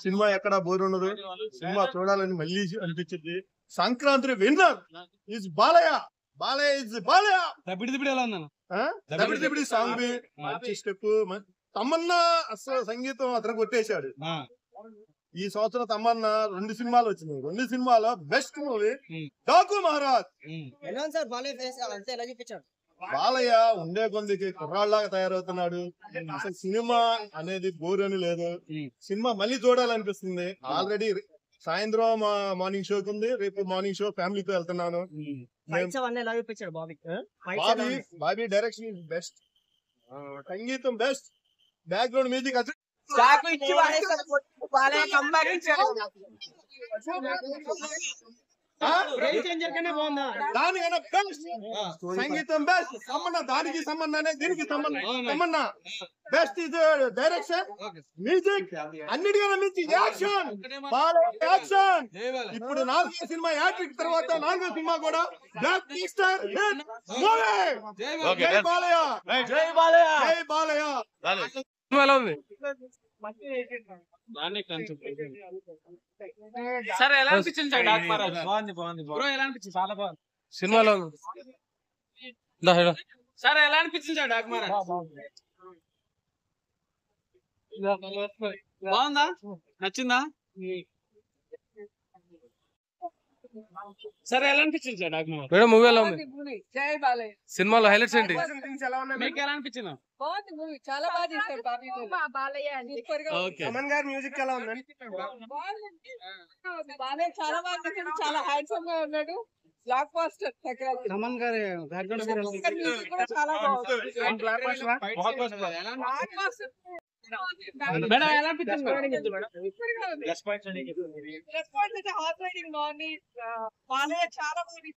Cinema ఎక్కడ bore ఉండదు. Cinema చూడాలని మళ్ళీ అనిపించింది. Sankranti winner is Balayya. Balayya is Balayya. Dabidi song మంచి స్టెప్. తమన్నా అసలు సంగీతం అతను కొట్టేశాడు. ఈ సంవత్సరం తమన్నా 2 సినిమాలు వచ్చినాయి. 2 సినిమాలో బెస్ట్ మూవీ డాకు మహారాజ్. బాలయ్య ఉండే కొందికి కుర్రాళ్ళలాగా తయారవుతున్నాడు. అసలు సినిమా అనేది బోర్ అని లేదు. సినిమా మళ్ళీ చూడాలనిపిస్తుంది. ఆల్రెడీ సాయంత్రం మార్నింగ్ షోకి ఉంది. రేపు మార్నింగ్ షో ఫ్యామిలీతో వెళ్తున్నాను. బాబీ డైరెక్షన్ బెస్ట్, సంగీతం బెస్ట్, బ్యాక్గ్రౌండ్ మ్యూజిక్ దానికన్నా బెస్ట్, సంగీతం బెస్ట్, దానికి సంబంధం దీనికి సంబంధం బెస్ట్ ఇది డైరెక్షన్, మ్యూజిక్, అన్నిటికన్నా మించి యాక్షన్. యాక్షన్ ఇప్పుడు 4వ సినిమా యాట్రిక్ తర్వాత 4వ సినిమా కూడా బ్లాక్ బస్టర్ హిట్ మూవీ. జై బాలయ్య, జై బాలయ్య, జై బాలయ్య. సరే ఎలా అనిపించింది సార్ డాక్ మహారాజ్? బ్రో ఎలా అనిపించింది? చాలా బాగుంది సినిమాలో. సరే ఎలా అనిపించింది సార్ డాక్ మహారాజ్? బాగుందా? నచ్చిందా? సరే ఎలా అనిపించింది sir Daaku Maharaaj? Madam movie ఎలా ఉంది? జై బాలయ్య. సినిమాలో హైలైట్స్ ఏంటి? మీకు ఎలా అనిపించింది? బాగుంది మూవీ, చాలా బాగా చేశారు బాలయ్య. అమన్ గారి మ్యూజిక్ ఎలా ఉంది? బాలయ్య చాలా బాగా చేశాడు, చాలా హ్యాండ్సమ్ గా ఉన్నాడు. Black buster. రమన్ గారి మ్యూజిక్ కూడా చాలా బాగుంది. మేడం ఎలా అనిపించింది? రెస్పాన్స్ అయితే హార్ట్ రైడింగ్ బాగుంది. బాలయ్య చాలా బాగుంది.